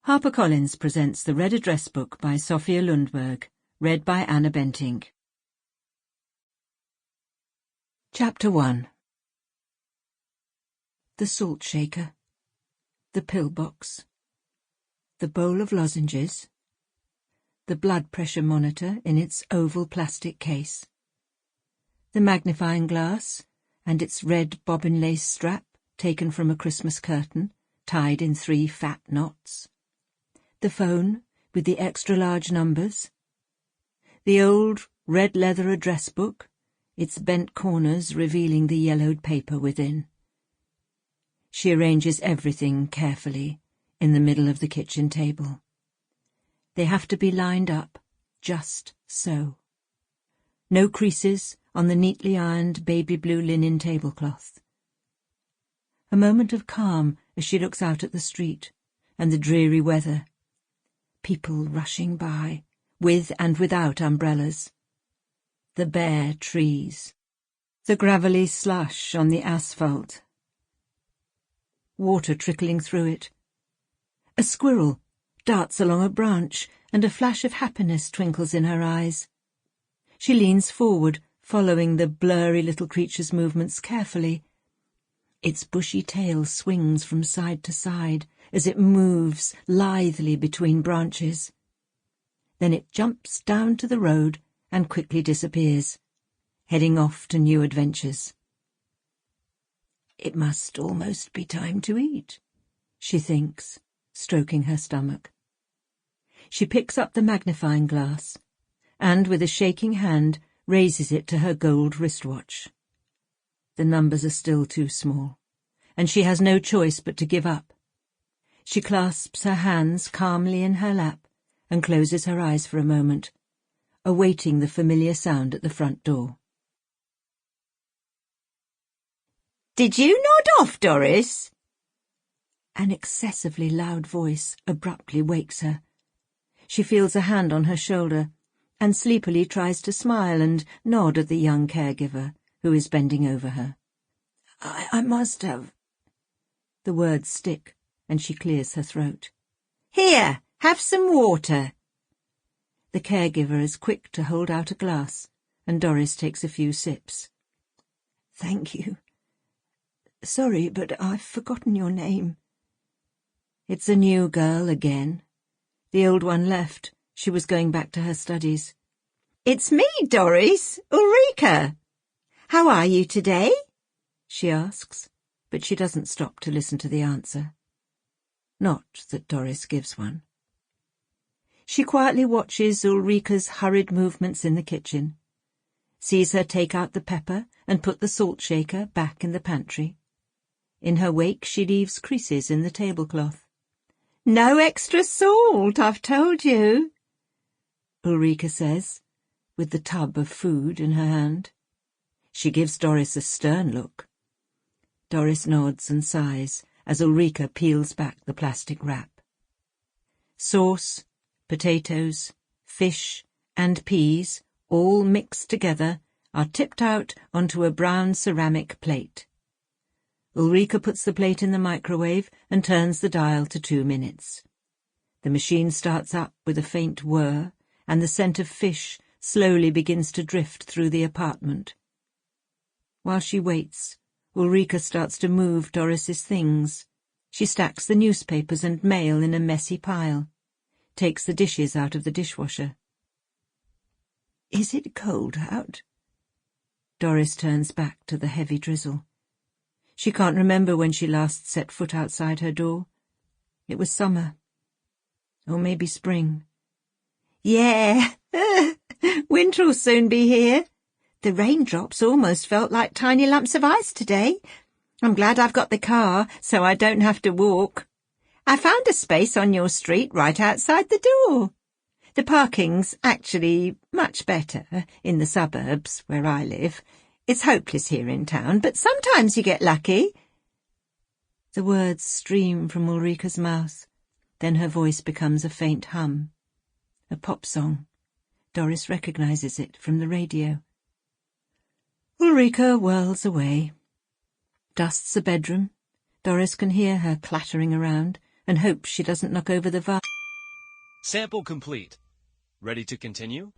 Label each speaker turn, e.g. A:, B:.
A: HarperCollins presents The Red Address Book by Sofia Lundberg, read by Anna Bentinck. Chapter 1. The salt shaker, the pill box, the bowl of lozenges, the blood pressure monitor in its oval plastic case, the magnifying glass and its red bobbin lace strap taken from a Christmas curtain, tied in 3 fat knots, the phone with the extra-large numbers, the old red leather address book, its bent corners revealing the yellowed paper within. She arranges everything carefully in the middle of the kitchen table. They have to be lined up, just so. No creases on the neatly ironed baby blue linen tablecloth. A moment of calm as she looks out at the street and the dreary weather. People rushing by, with and without umbrellas. The bare trees. The gravelly slush on the asphalt. Water trickling through it. A squirrel darts along a branch, and a flash of happiness twinkles in her eyes. She leans forward, following the blurry little creature's movements carefully. Its bushy tail swings from side to side as it moves lithely between branches. Then it jumps down to the road and quickly disappears, heading off to new adventures. It must almost be time to eat, she thinks, stroking her stomach. She picks up the magnifying glass and, with a shaking hand, raises it to her gold wristwatch. The numbers are still too small, and she has no choice but to give up. She clasps her hands calmly in her lap and closes her eyes for a moment, awaiting the familiar sound at the front door.
B: "Did you nod off, Doris?"
A: An excessively loud voice abruptly wakes her. She feels a hand on her shoulder and sleepily tries to smile and nod at the young caregiver who is bending over her. I must have... The words stick, and she clears her throat.
B: "Here, have some water."
A: The caregiver is quick to hold out a glass, and Doris takes a few sips. "Thank you. Sorry, but I've forgotten your name." It's a new girl again. The old one left. She was going back to her studies.
B: "It's me, Doris, Ulrika. How are you today?"
A: she asks, but she doesn't stop to listen to the answer. Not that Doris gives one. She quietly watches Ulrika's hurried movements in the kitchen, sees her take out the pepper and put the salt shaker back in the pantry. In her wake she leaves creases in the tablecloth.
B: "No extra salt, I've told you,"
A: Ulrika says, with the tub of food in her hand. She gives Doris a stern look. Doris nods and sighs as Ulrika peels back the plastic wrap. Sauce, potatoes, fish, and peas, all mixed together, are tipped out onto a brown ceramic plate. Ulrika puts the plate in the microwave and turns the dial to 2 minutes. The machine starts up with a faint whir, and the scent of fish slowly begins to drift through the apartment. While she waits, Ulrika starts to move Doris's things. She stacks the newspapers and mail in a messy pile, takes the dishes out of the dishwasher. "Is it cold out?" Doris turns back to the heavy drizzle. She can't remember when she last set foot outside her door. It was summer. Or maybe spring.
B: "Yeah, winter'll soon be here. The raindrops almost felt like tiny lumps of ice today. I'm glad I've got the car, so I don't have to walk. I found a space on your street right outside the door. The parking's actually much better in the suburbs where I live. It's hopeless here in town, but sometimes you get lucky." The words stream from Ulrika's mouth, then her voice becomes a faint hum. A pop song. Doris recognizes it from the radio. Ulrika whirls away. Dusts the bedroom. Doris can hear her clattering around,
A: and hopes she doesn't knock over the vase.
C: Sample complete. Ready to continue?